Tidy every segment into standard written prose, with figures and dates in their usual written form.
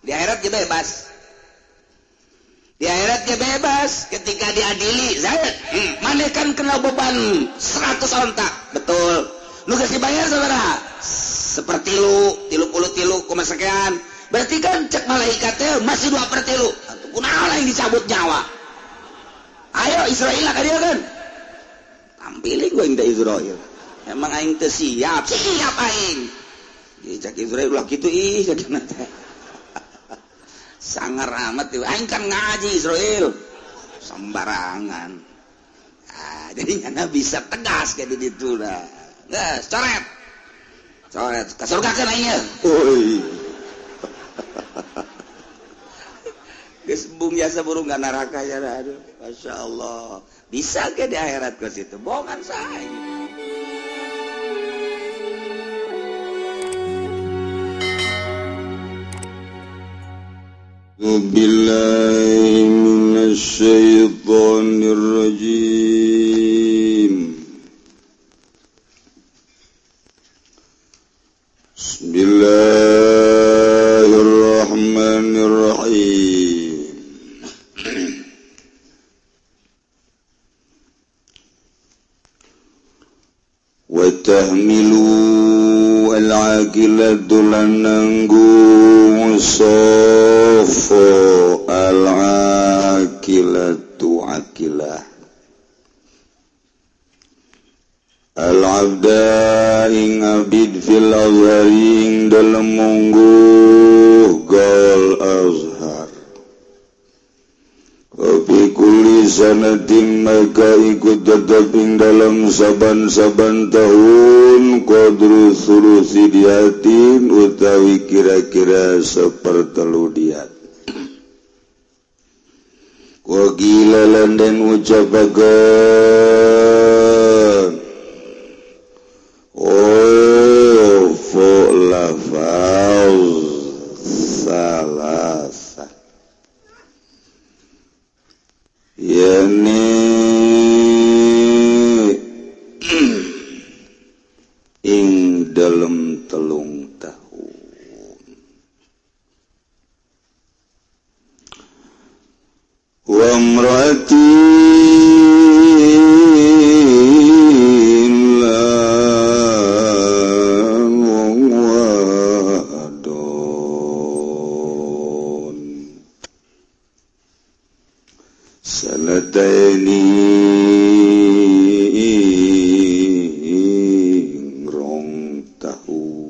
Di akhirat dia bebas. Di akhirat dia bebas ketika diadili. Zaid, mana kan kena beban 100 ontak. Betul. Lu kasih bayar saudara. Seperti lu 30 koma sekian. Berarti kan cek malaikatnya masih 2/3. Kunaon yang dicabut nyawa. Ayo Israel kan dia kan. Tampilin gue yang Israel. Emang aing teu siap aing. Cak Israel ulah kitu ih jadina teh. Sangar amat tuh. Aing kan ngaji Israel. Sembarangan. Jadi nyana bisa tegas kayak gitu dah. Geus coret. Ka surga kan aingnya. Oi. Geus bung jasa burung ka neraka ya aduh. Masyaallah. Bisa ke di akhirat ke situ. Bohongan saya. Billahi minasyaitonir rajim. Bismillahirrahmanirrahim. Wa tahmilu al-aqilatu lananggu sofo al-aqilatu aqilah al-abda ing abid fil azhari ing dalam mungguh gal azhar Wabi kulli sanatin maka ikut tetap ing dalam saban-saban tahun qadru sulusi diatin utawi kira-kira sepertelu diat. Wa gila lan ucapakan fo lafaz salasa yani ing dalam telung tahun wa mratin lan wadon sanataini rong tahun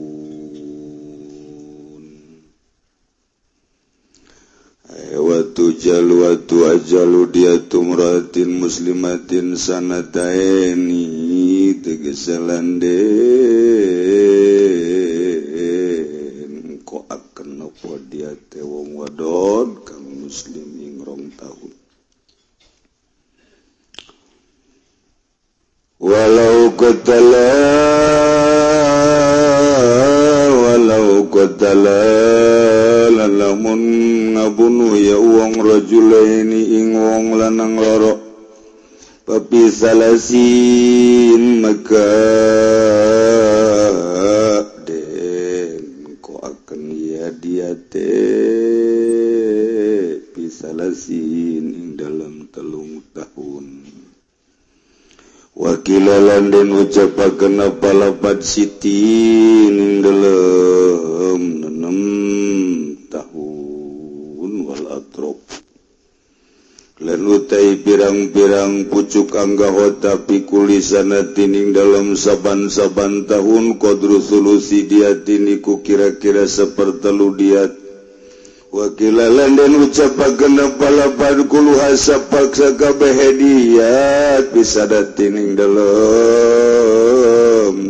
watu jalu watu ajalu diatum ratin muslimatin sanataini tegeselanden ko akan nopo dia wong wadon kang muslim ing rong tahun walau qatala lalamun ngabunuh ya uang rajulaini ing wong lanang loro papi salasin maka den ko akan ya dia pisalasin ing dalam telung tahun wakilalan dan ucapakan apa lapat sitin ing dalam 6 tahun wal atrop lan utai pirang-pirang pucuk anggaho tapi kulisanatin ing dalam saban-saban tahun qadru sulusi diatin iku kira-kira sepertelu diat wakilalan dan ucapakan apa lapan kuluha sapaksa kabehediat bisa datin ing dalam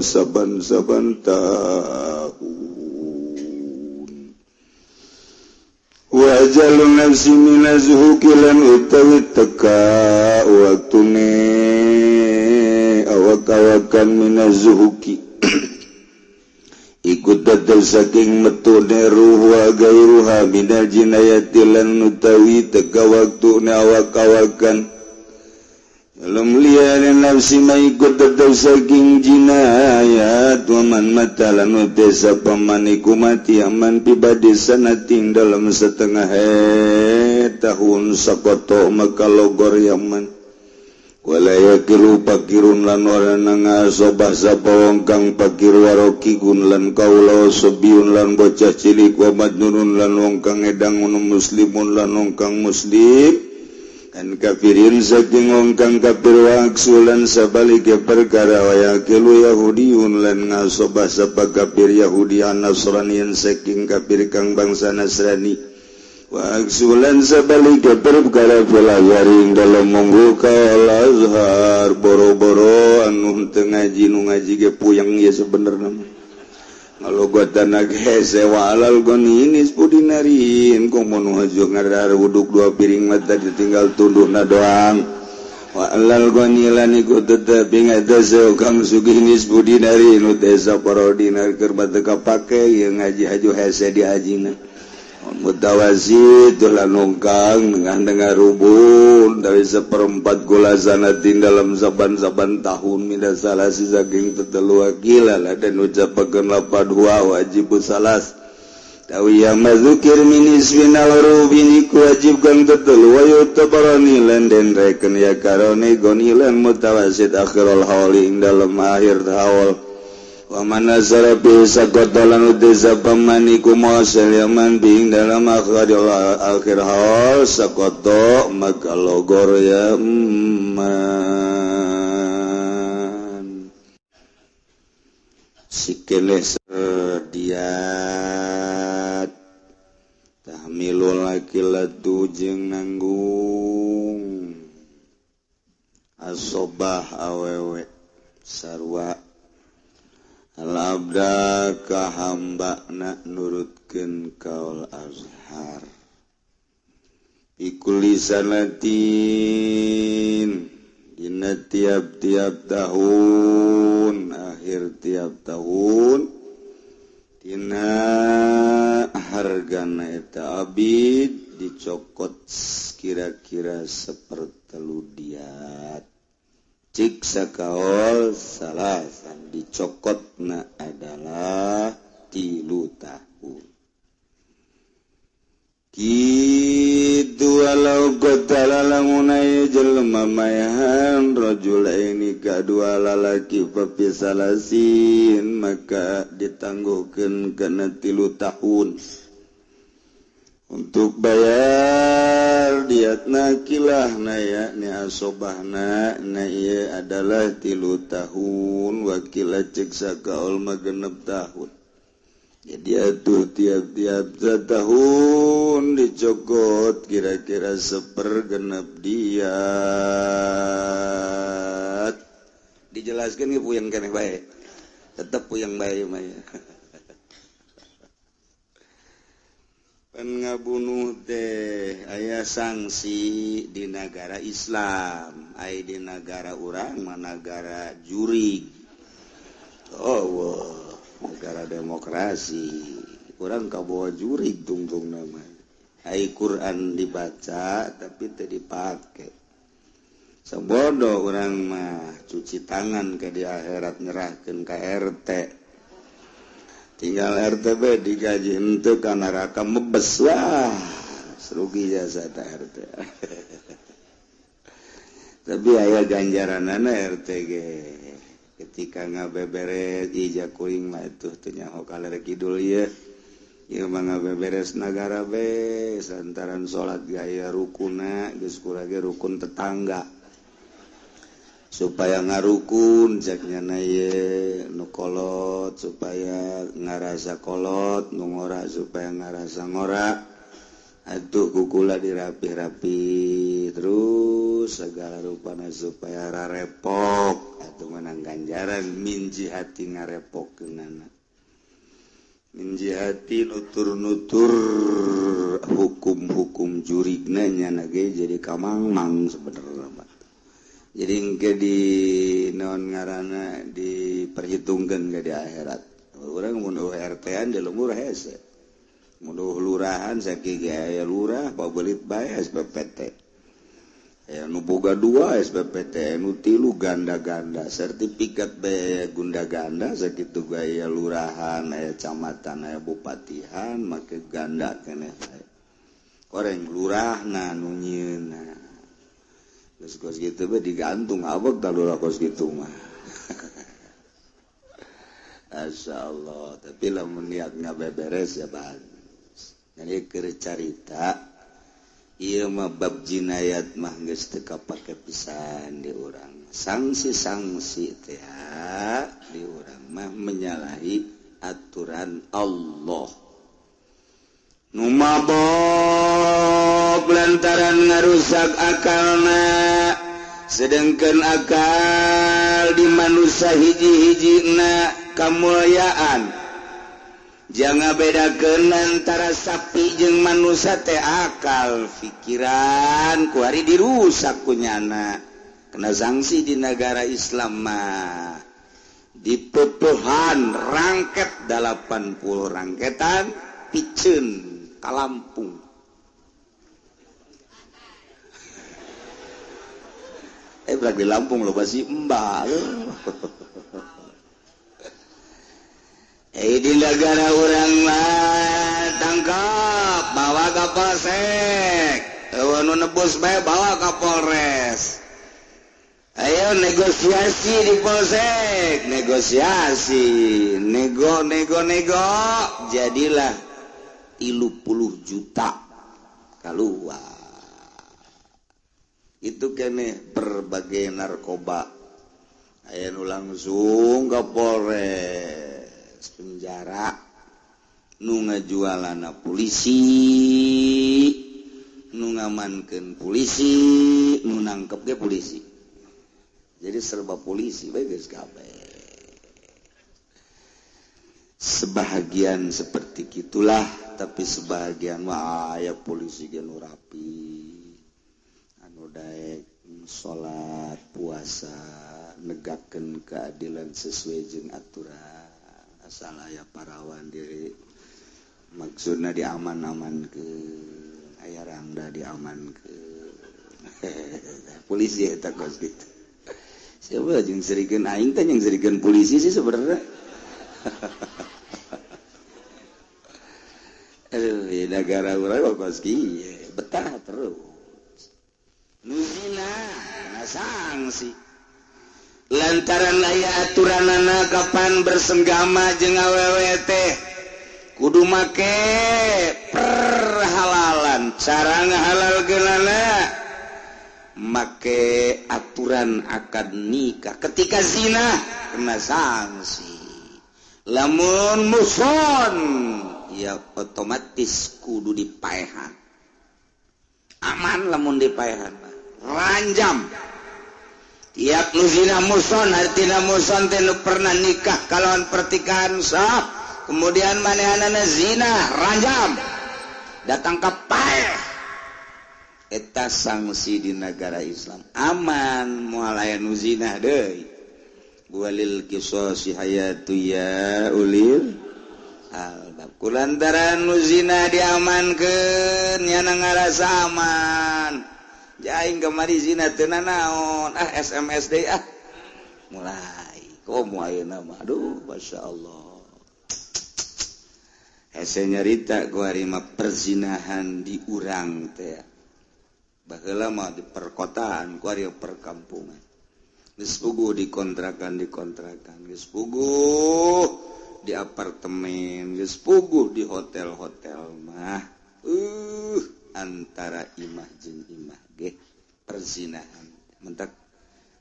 saban-saban tahun wajalun nafsi minazuhuki lan utawi teka waktune awak-awakan minazuhuki ikut datal saking metune ruh wa gairuha minal jinayati lan utawi teka waktune awak-awakan lian nafsi ikut tetap saking jinayat waman matalan desa pamaniku mati aman pribadi sanating dalam setengah tahun sakoto maka logor yaman walaya kiru pakirun lan orang ngasobah sapa kang pakir waroki gun lan kaula sobiun lan bocah cilik wa madnunun lan wong kang edang muslimun lan wong kang muslim kan kafirin saking wong kang kafir waksulan sabalike perkara waya kilu yahudiun lan ngasobah sapa kafir yahudi nasranian saking kafir kang bangsa nasrani waksulan sabalike perkara pelajaring dalam membuka al-azhar boro-boro anu teu ngaji nu ngaji ge puyeng ya sebenarnya kalau gua tanah sewa alal goni ini sepudinarin kong mau nuhaju ngadar wuduk 2 piring mata ditinggal tunduhna doang wa alal goni lan ikut tetep ingat sewa kang sugih ini sepudinarin utesa parodinar kerbata kapake yang ngaji haju hese di hajina mutawasid lah nongkang dengan rubun dari 1/4 gula sanatin dalam saban-saban tahun mida salah si saking tetelu gila lah dan ucapakeun lapad huwa wajib salas tawi yang mazukir minis winal rubini ku wajib kang tetelu wa yutabarani lan den reken ya karone gonilan mutawasid akhirul hauli ing dalam akhir haul wa manazara bi sakotalan udza pamaniku mosel yaman bing dalam akhir haul sakoto maka logor yaman sikele diat tahmilul akilatu jeung nanggung asobah awewe sarwa al-abda ka hamba nak nurutkeun kaul azhar ikuli sanatin dina tiap-tiap tahun akhir tiap tahun dina hargana eta abid dicokot kira-kira 1/3 diat cik sakaol salasan dicokotna adalah 3 tahun kitu walau qatala lamunai jelema mayahan rajulaini kadua lalaki papisalasin maka ditangguhkeun kana 3 tahun untuk bayar diatna kilahna ya ni asobahna na ieu adalah 3 tahun wakila cek sakaul mah 6 tahun jadi atuh tiap-tiap tahun dicokot kira-kira 1/6 diat dijelaskeun ge puyeng keneh bae tetep puyeng bae mah ya ngabunuh teh aya sanksi di negara Islam aya di negara urang mah negara jurig negara demokrasi urang kaboa jurig tungtung nama aya Quran dibaca tapi teu dipake sabodo urang mah cuci tangan ke di akhirat nyerahkeun ka RT tinggal RTB digaji untuk karena neraka mebes wah serugi jasa tak RT tapi aya ganjaranana RTG ketika ngabeberes ija kuing mah itu teu nyaho kalere kidul ieu ieu mah ngabeberes nagara be santaran salat gaya rukunna geus kurang rukun tetangga supaya ngarukun jaknya ye nu kolot supaya ngarasa kolot nu ngora supaya ngarasa ngora atuh kukula dirapi-rapi terus segala rupana supaya rarepok atuh menang ganjaran min jihati ngarepokeunana min jihati nutur-nutur hukum-hukum jurigna nya ge jadi kamangmang sebenarnya jadi engke di naon ngaranna diperhitungkeun ke di akhirat urang mun RT-an di lembur hese mun lurahan sakieu aya lurah pabelit bae SPPT aya boga 2 SPPT nu 3 ganda-ganda sertifikat bae gunda-ganda sakitu gaya lurahan aya camatan aya bupatihan make ganda keneh koreng lurahna nu nyieunna geus kos kitu bae digantung abeg da lurah kos kitu mah masyaallah tapi lamun niatna beberes ya bagus jadi keur carita ieu mah bab jinayat mah geus teu kapake pisan di urang sanksi-sanksi teh di urang mah menyalahi aturan Allah nu mabok lantaran ngarusak akalna sedengkeun akal di manusia hiji-hijina kamulyaan jangan bedakeun antara sapi jeung manusia teh akal pikiran ku ari dirusak ku nyana kena sanksi di negara Islam mah dipupuhan rangket 80 rangketan piceun ka Lampung berak di Lampung loba si embah di negara orang mah tangkap bawa ke polsek nu nebus bae bawa ke Polres ayo negosiasi di polsek negosiasi nego jadilah 30 juta keluar itu kene berbagai narkoba ayo nu langsung ke Polres penjara nu ngajualana polisi nu ngamankeun polisi nu nangkep ge polisi jadi serba polisi bae geus kabeh sebahagian seperti gitulah tapi sebahagian mah aya polisi ge nu rapi anu daek salat puasa negakeun keadilan sesuai jeung aturan asal aya parawan diri maksudna diaman-aman ke aya rangda diaman ke polisi eta kos gitu siapa jeung serikeun aing teh yang serikeun polisi sih sebenarnya di negara urang kos kieu betah terus nu zina kena sanksi lantaran aya aturanana kapan bersenggama jeung awewe teh kudu make perhalalan cara ngahalalkeunana make aturan akad nikah ketika zina kena sanksi lamun muson ya otomatis kudu dipaehan aman lamun dipaehan ranjam tiap nu zina muson artina muson teh nu pernah nikah kalawan pertikahan sah kemudian manehanana zina ranjam datang ka paeh eta sanksi di negara Islam aman moal aya nu zina deui walil qisasi hayatu ya ulil albab kulantaran nu zina diamankeun nyana ngarasa aman aing kamari zina teu nanaon SMS deui mulai komo ayeuna mah aduh masyaallah hese nyarita ku ari mah perzinahan di urang teh baheula mah di perkotaan ku ari perkampungan geus puguh di kontrakan geus puguh di apartemen geus puguh di hotel-hotel mah antara imah jeung imah ge perzinahan mentak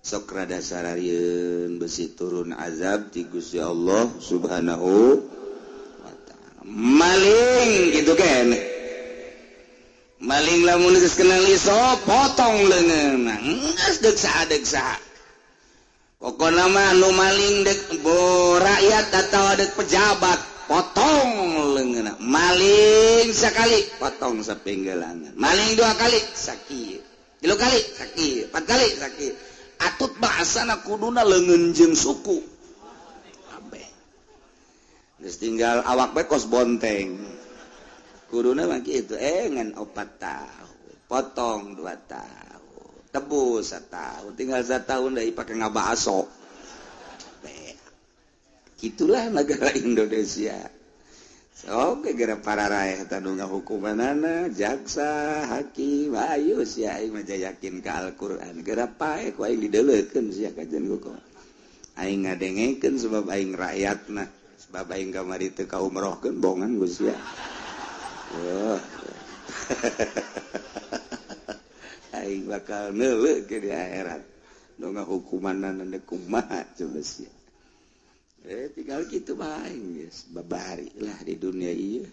sok rada sararieun besi turun azab ti Gusti Allah Subhanahu wa taala maling gitu kan maling lamun geus kenal iso potong leungeunna geus deuk-deuk pokona mah nu maling deuk rakyat atau deuk pejabat potong leungeunna maling sakali potong sapenggelangan maling 2 kali sakit 3 kali sakit 4 kali sakit atut bahasana kuduna leungeun jeung suku kabeh geus tinggal awak bae kos bonteng kuduna mah kitu ngan 4 tahun potong 2 tahun tebus 1 tahun tinggal 1 tahun dari pakai ngabaso gitulah negara Indonesia oke gara para rakyat tandungan hukuman anak jaksa hakim ayo sia aing mah yakin ke Al-Qur'an gara pae ku aing didelekeun sia kajian hukum aing ngadengekeun sebab aing rakyatna sebab aing kamari teu ka umrohkeun bongan geus sia aing bakal neuleuh ke di akhirat dongah hukumanna kumaha coba sia tinggal gitu mah aing geus babari lah di dunia ieu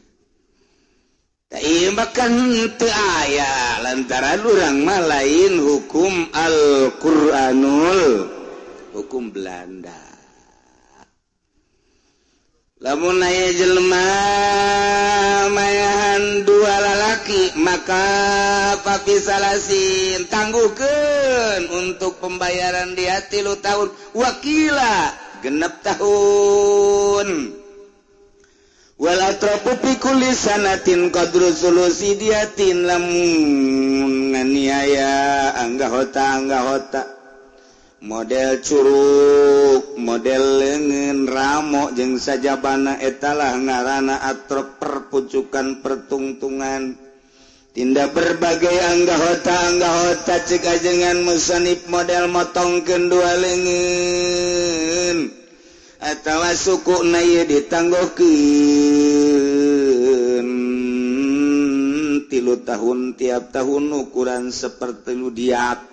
tah ieu makan teu aya lantaran urang mah lain hukum Al-Qur'anul hukum Belanda lamun aya jelema mayahan 2 lalaki maka papisalasin tangguhkeun untuk pembayaran dia 3 tahun wakila genep tahun wal atrafu fi kulli sanatin qadru sulusi diatin lamun nganiaya anggahota model curug model leungeun ramo jeung sajabana etalah ngaranna atrop perpucukan pertungtungan tindak berbagai anggahota cek ajengan musannif model motongkeun 2 leungeun atawa sukuna ieu ditangguhkeun 3 tahun tiap tahun ukuran seperti diat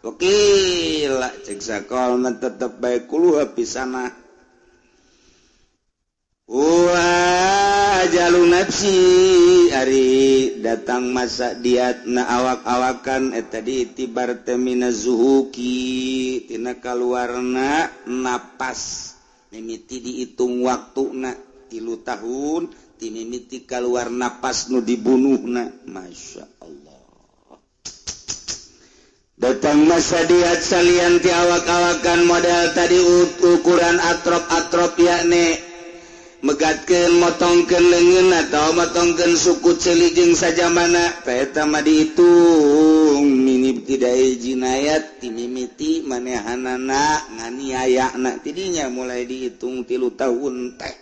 gokil cek sakol mah tetep bae kuluh pisana jalu nafsi ari datang masa diatna awak-awakan eta diitibar temina zuhuki tina kaluarna napas mimiti dihitung waktuna 3 tahun ti mimiti kaluar napas nu dibunuhna masya Allah datang masa diat salian ti awak-awakan model tadi ukuran atrop yakni megatkeun motongkeun leungeun atau motongkeun suku ceuli jeung sajamana tah eta mah dihitung minib tidak jinayat ti mimiti manehanana nganiayana tidinya mulai dihitung 3 tahun teh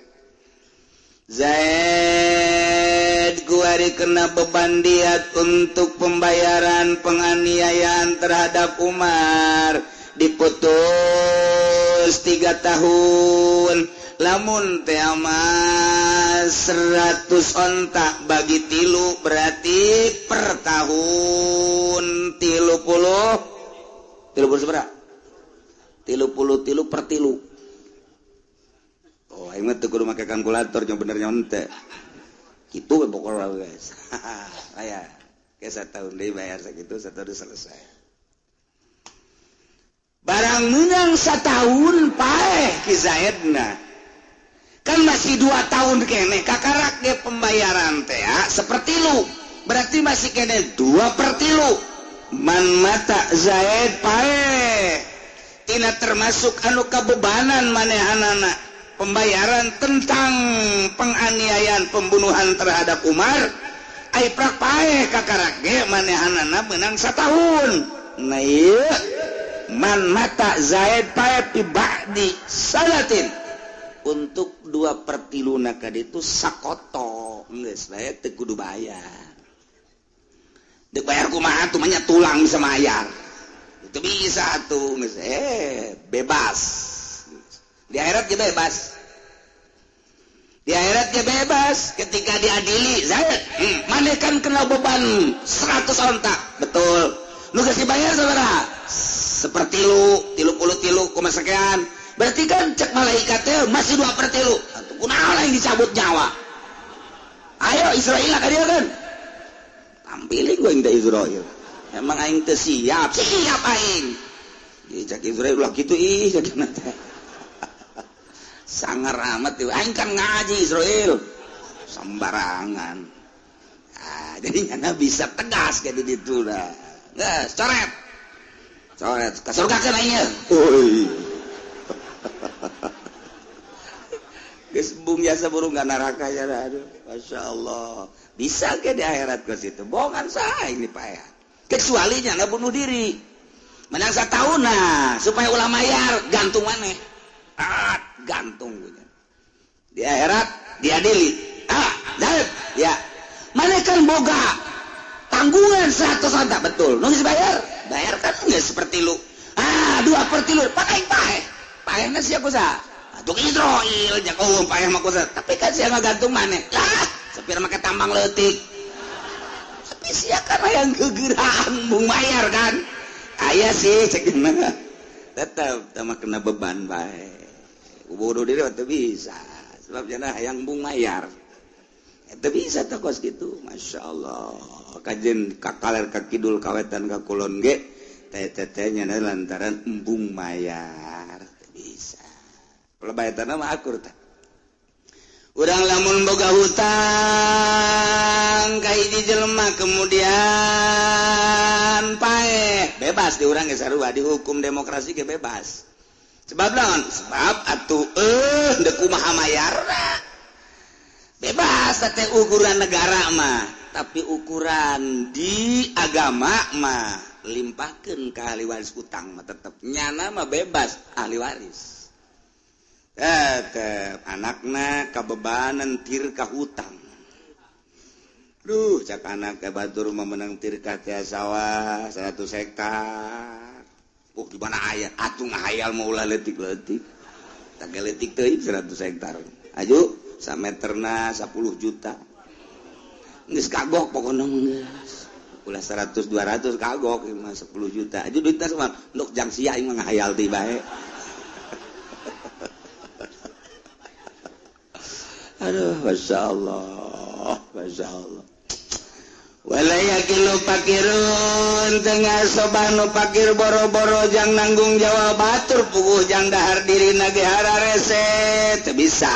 Zaid guari kena beban diat untuk pembayaran penganiayaan terhadap Umar diputus 3 tahun lamun teh mah 100 ontak bagi 3 berarti per tahun 30 seberapa 30 per 3 oh, aing mah teu kudu make kalkulator yang bener nyaon teh. Kitu we pokokna guys. Aya, ke 1 tahun deui bayar sakitu 1 tahun selesai. Barang meunang 1 tahun paeh ki Zaidna. Kan masih 2 tahun kene kakarak ge pembayaran teh seperti lu. Berarti masih kene 2 per 3. Man mata Zaid paeh. Tina termasuk anu kabebanan manehanana. Pembayaran tentang penganiayaan pembunuhan terhadap Umar ai prak paeh kakarak ge manehanana meunang 1 tahun nah ieu man mata Zaid paeh pi ba'di salatin untuk 2 per 3 na kaditu sakoto geus bae teu kudu bayar deuk bayar kumaha atuh mah tulang bisa mayar itu bisa atuh geus bebas. Di akhirat dia bebas. Di akhirat dia bebas ketika diadili. Zaid, mana kan kena beban 100 ontak. Betul. Lu kasih bayar saudara. Seperti lu, 30 koma sekian. Berarti kan cek malaikatnya masih 2 per 3. Kunaon yang dicabut nyawa. Ayo Israel lah dia kan. Tampilin gue yang da Israel. Emang aing teu siap. Siap aing. Cek Israel ulah kitu ih cek nanti. Sangar amat tuh, aing kan ngaji Israel sembarangan. Jadi nyana bisa tegas kayak gitu dah. Nggak, coret ke surga kan aingnya. Geus bung jasa burung nggak neraka ya, aduh, masya Allah. Bisa ke di akhirat ke situ, bohongan saya ini payah. kecualinya nggak bunuh diri menang setahun supaya ulah mayar gantung maneh gantung di akhirat diadili ya maneh kan boga tanggungan 100 onta betul nunggu bayar kan nggak seperti lu 2/3 paehna sih aku sah atuh Israil jak paeh mah kusa tapi kan sia ngagantung maneh sepira make tambang leutik tapi sia kan hayang gegeraan bung mayar kan aya sih cekeuna tetep tama kena beban bae bodoh diri teu bisa sebab cenah hayang bung mayar teu bisa teh kos kitu masyaallah kajen kakaler ka kidul kawetan ka kulon ge teh-teh nya lantaran embung mayar teu bisa lebayatana mah akur teh urang lamun boga hutang ka hiji jelema kemudian paeh bebas di urang ge sarua di hukum demokrasi ge bebas sebab naon sebab atuh deuk kumaha mayarna bebas teh ukuran negara mah tapi ukuran di agama mah limpahkeun ka ahli waris utang mah tetep nyana mah bebas ahli waris tetep anakna kabebanan tir ka hutang cak anak ke batur memenang tir ka sawah 100 hektar di mana aya atuh ngahayal mau ulah leutik-leutik tak leutik teuing 100 hektar aju sameterna 10 juta geus kagok pokona geus ulah 100 200 kagok mah 10 juta aju duitna mah nuk jang sia aing mah ngahayal deui bae aduh masyaallah walayakilu pakirun tengah sobanu pakir boro-boro jang nanggung jawab batur puguh jang dahar diri nage hararese teu bisa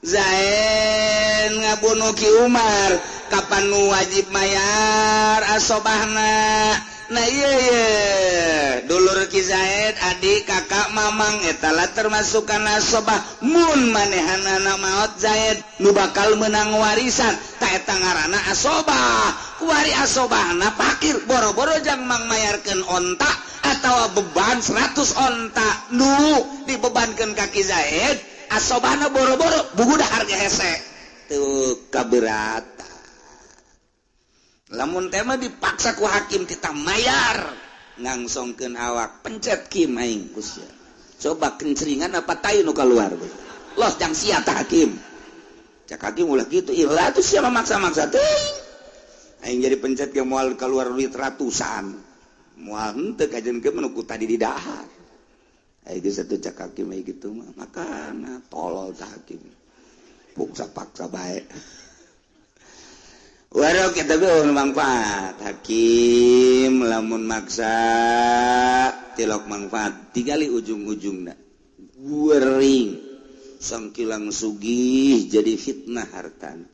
Zain ngabunuh Ki Umar kapan nu wajib mayar asobahna nah iya dulur Ki Zaid adik kakak mamang etalah termasukkan asobah mun manehanana maot Zaid nu bakal menang warisan tak eta ngaranna asobah wari asobahna pakir boro-boro jang mang mayarkeun onta atawa beban 100 onta nu dibebankeun ka Ki Zaid asobahna boro-boro bugudah harga hese tuh kaberatan lamun tema dipaksa ku hakim kita mayar ngangsongkeun awak pencet kim aing kusya coba kencringan apa tayu nu keluar los jang sia tah hakim cak hakim ulah kitu ilah tuh sia memaksa-maksa teuing aing jadi pencet ge moal keluar duit ratusan moal henteu kajenkeun menuku tadi di dahar ai geus atuh cak hakim ai kitu mah makana tolol tah hakim paksa bae warok kita manfaat hakim lamun maksa tilok manfaat tigali ujung-ujungna guering sangkilang sugih jadi fitnah hartan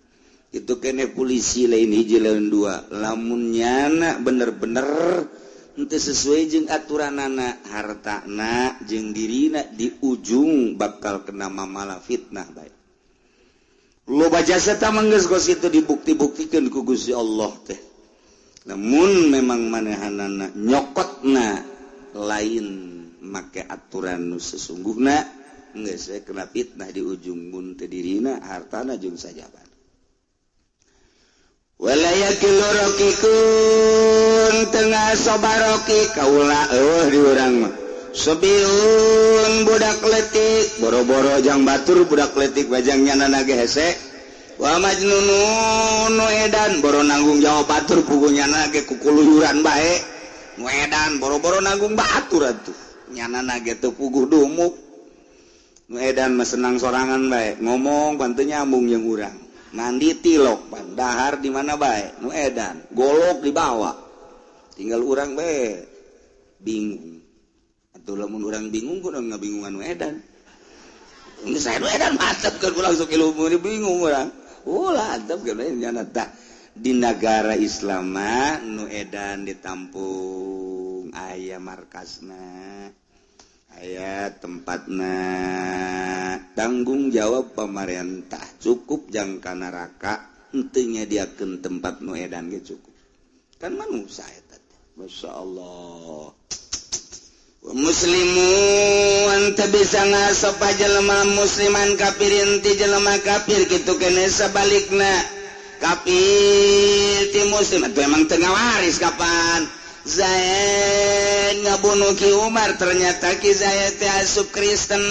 itu kene polisi lain hiji lain dua lamun nyana bener-bener henteu sesuai jeung aturanana hartana jeung dirina di ujung bakal kena mamalah fitnah bae loba jasa ta manggeus gos itu dibukti-buktikeun ku Gusti Allah teh. Namun memang manehanana nyokotna lain make aturan nu sesungguhna geus kena fitnah di ujung mun teu dirina hartana jeung sajaban. Wala yakilu rokikun tengah sobaroki kaula di urang mah. Sobiun budak letik boro-boro jang batur budak letik bajang nyana nage hese wa majnunun edan boro nanggung jawab batur puguh nyana nage kukuluyuran bae nu edan boro-boro nanggung batur atuh nyana nage teu puguh dumuk nu edan mah senang sorangan bae ngomong panteu nyambung jeung urang mandi tilok pan dahar di mana bae nu edan golok dibawa tinggal urang bae bingung lamun urang bingung kudu ngabingungan edan. Ini saya edan mantap keur langsung ke lumur bingung urang. Mantap keur nyana tah di negara Islam nu edan ditampung aya markasna. Aya tempatna tanggung jawab pemerintah cukup jang ka neraka henteu nyadiakeun tempat nu edan ge cukup. kan manusia eta Masya Allah muslimun teu bisa ngasob jelema musliman kafirin ti jelema kafir kitu keneh sabalikna kafir ti muslim itu emang teu ngawaris kapan Zaid ngabunuh Ki Umar ternyata Ki Zaid teh asup Kristen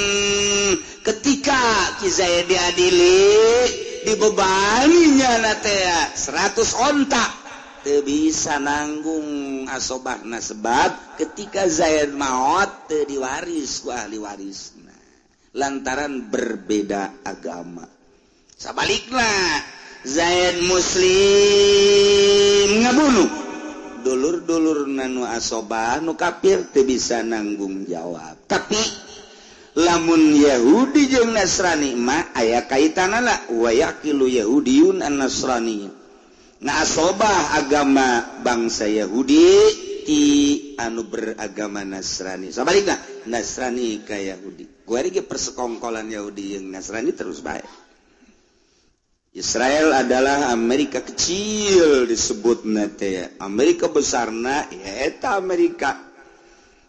ketika Ki Zaid diadili dibebaninya na teh 100 onta teu bisa nanggung asobahna sebab ketika Zaid maot teu diwaris ku ahli warisna lantaran berbeda agama sabalikna Zaid muslim ngabunuh dulur-dulur nanu asobah nu kafir teu bisa nanggung jawab tapi lamun Yahudi jeung Nasrani mah aya kaitanana wa yaqilu yahudiyun an nasrani ngasobah agama bangsa Yahudi ti anu beragama Nasrani sabalikna Nasrani ka Yahudi kuari ge persekongkolan Yahudi jeung Nasrani terus bae Israel adalah Amerika kecil disebutna teh Amerika besarna ya eta Amerika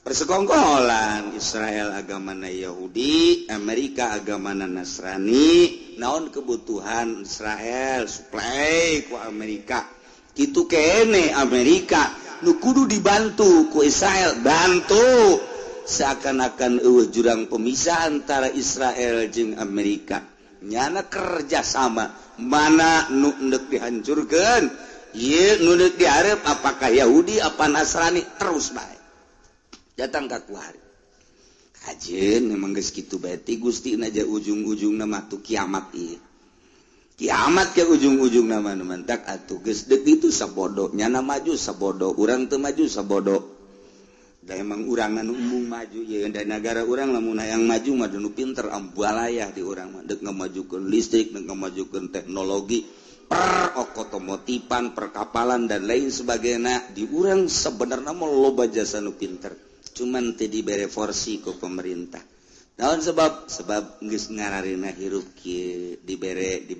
persekongkolan Israel agamana Yahudi Amerika agamana Nasrani naon kebutuhan Israel supply ku Amerika kitu kene Amerika nu kudu dibantu ku Israel bantu seakan-akan eueuh jurang pemisah antara Israel jeung Amerika nyana kerjasama mana nu neuk dihancurkeun ieu nu neuk dihareup apakah Yahudi apa Nasrani terus bae datang ka kuari kajeun memang geus kitu bae ti Gusti aja ujung-ujungna mah tu kiamat ieu kiamat ke ujung-ujungna mah mantak atuh geus deuk itu sabodo nyana maju sabodo urang teu maju sabodo da emang urang anu umum maju ya da negara urang lamun hayang maju mah nu pinter ambualayah di urang mah deuk ngamajukeun listrik deuk ngamajukeun teknologi per otomotifan perkapalan dan lain sebagainya di urang sebenarnya mah loba jasa nu pinter cuman teu dibere porsi ku pemerintah naon sebab geus ngararina hirup kieu dibere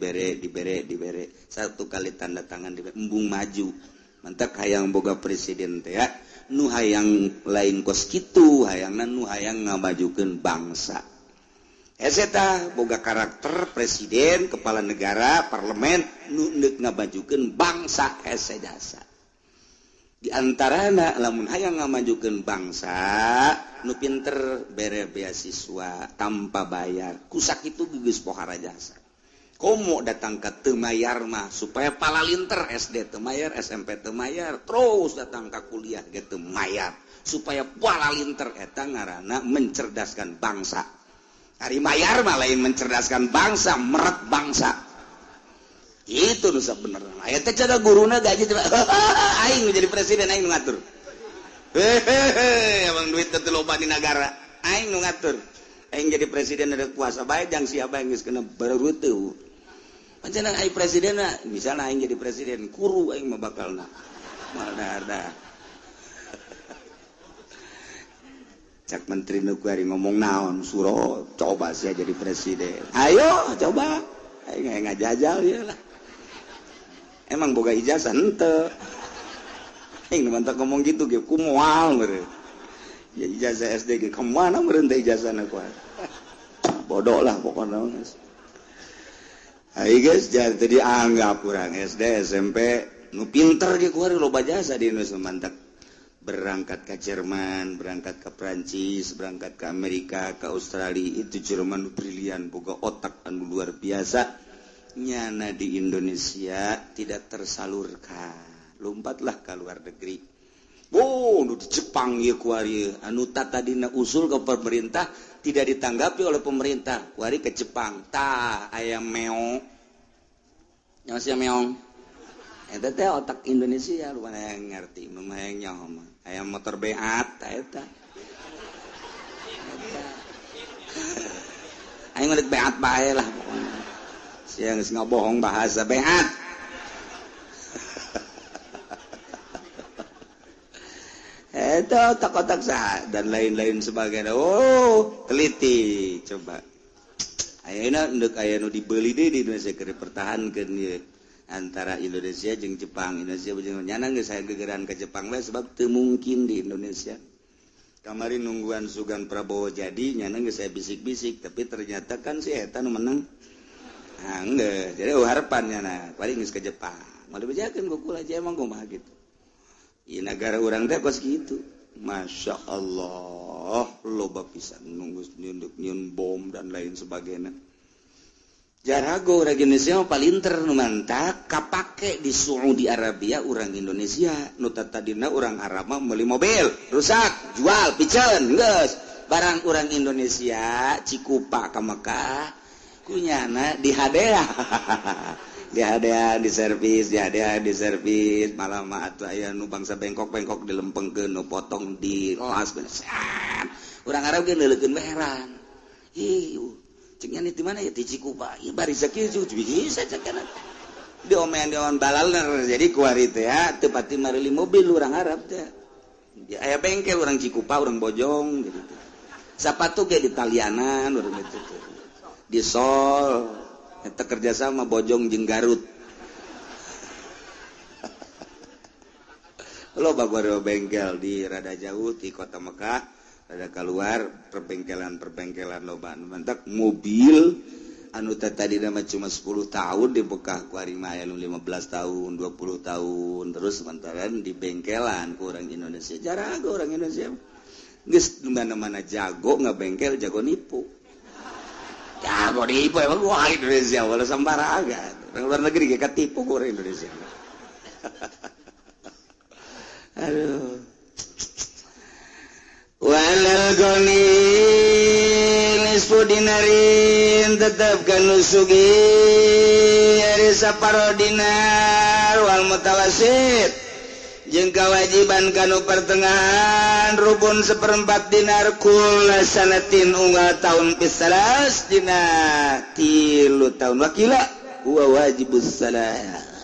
satu kali tanda tangan dibere embung maju mantak hayang boga presiden teh ya nu hayang lain kos kitu hayangna nu hayang ngamajukeun bangsa eta boga karakter presiden kepala negara parlemen nu neuk ngamajukeun bangsa hese jasa di antarana lamun hayang ngamajukeun bangsa nu pinter bere beasiswa tanpa bayar kusak itu geus pohara jasa komo datang ke teu mayar mah supaya palalinter SD teu mayar SMP teu mayar terus datang ke kuliah ge teu mayar supaya palalinter eta ngaranna mencerdaskan bangsa ari mayar mah lain mencerdaskan bangsa meret bangsa itu nu sabenerna aya teh cara guruna gaji aing jadi presiden aing nu ngatur emang duit teu loba di negara aing nu ngatur aing jadi presiden ada kuasa bae jang siapa yang geus kena bareureuteun pancen aing presiden misalna aing jadi presiden kuru aing mah bakalna maldarda cak menteri nu kuari ngomong naon suruh coba saya jadi presiden ayo coba aing ngajajal ieu lah emang boga ijazah henteu aing mantap ngomong gitu ge kumoal meureun ya ijazah SD ge kemana meureun teh ijazahna kuat bodoh lah pokoknya ayo guys jadi anggap kurang SD SMP nu pinter ge kuari loba jasa di Indonesia mantap berangkat ke Jerman berangkat ke Prancis berangkat ke Amerika ke Australia itu Jerman brilian boga otak anu luar biasa nyana di Indonesia tidak tersalurkan lompatlah ke luar negeri nu di Jepang ya kuari anu tadina usul ke pemerintah tidak ditanggapi oleh pemerintah kuari ke Jepang ayam meong nyawa sia meong eta teh otak Indonesia lumayan ngerti lumayan nyaho mah ayam motor beat eta aing mah beat bae lah pokona sia geus ngabohong bahasa beat eta otak-otak sah dan lain-lain sebagainya teliti coba ayeuna endek aya nu dibeuli deui di Indonesia keur dipertahankeun ieu antara Indonesia jeung Jepang. Indonesia jeung nyana geus saya gegeran ke Jepang we sebab teu mungkin di Indonesia. Kamari nungguan Sugan Prabowo jadi nyana geus saya bisik-bisik tapi ternyata kan si eta nu menang. Enggak, jadi harapannya paling geus ke Jepang. Mau dibejakeun ku kula aja emang kumaha gitu. Ieu negara urang teh kos kitu. Masya Allah, loba pisan nunggu nyun bom dan lain sebagainya. Jarago orang Indonesia palinter nu mantak kapake di Saudi Arabia orang Indonesia nu tadina orang Arab mah meuli mobil rusak jual piceun geus barang orang Indonesia Cikupa ka Mekah kunyana dihadeah di servis malam atuh aya nu bangsa bengkok-bengkok dilempengkeun nu potong di las beneran urang Arab ge neuleukeun heran cek nya di mana ya di Cikupa ieu bari sakieu bisa cek kana diomean balalner jadi kuari teh ya teu pati marili mobil urang Arab teh ya aya bengkel urang Cikupa urang Bojong gitu sapatu ge di Talianan urang itu di Sol eta kerja sama Bojong jeung Garut loba bengkel di rada jauh di kota Mekah ada keluar perbengkelan loba mantak mobil anu tadi nama cuma 10 tahun di Bekah ku ari mah anu 15 tahun 20 tahun terus sementara di bengkelan ku orang Indonesia jarago orang Indonesia geus mana-mana jago ngabengkel jago nipu emang wah Indonesia wala sambaraga orang luar negeri ge katipu ku orang Indonesia aduh walal goni nisfu dinarin tetap kanu sugi ari saparo dinar wal mutawasit jeung kewajiban kanu pertengahan rubun 1/4 dinar kula sanatin unggal taun pisalas dina 3 taun wakila huwa wajibus salat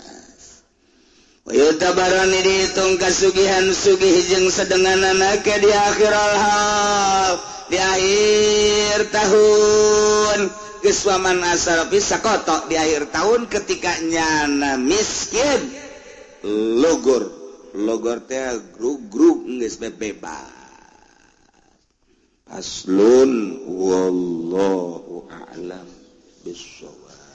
Wayutabarani dihitung kasugihan sugih jeung sedenganana ke di akhirul hal di akhir tahun geus waman asal pisakoto di akhir tahun ketika nyana miskin logor teh grug geus bebas aslun wallahu a'lam bissawab.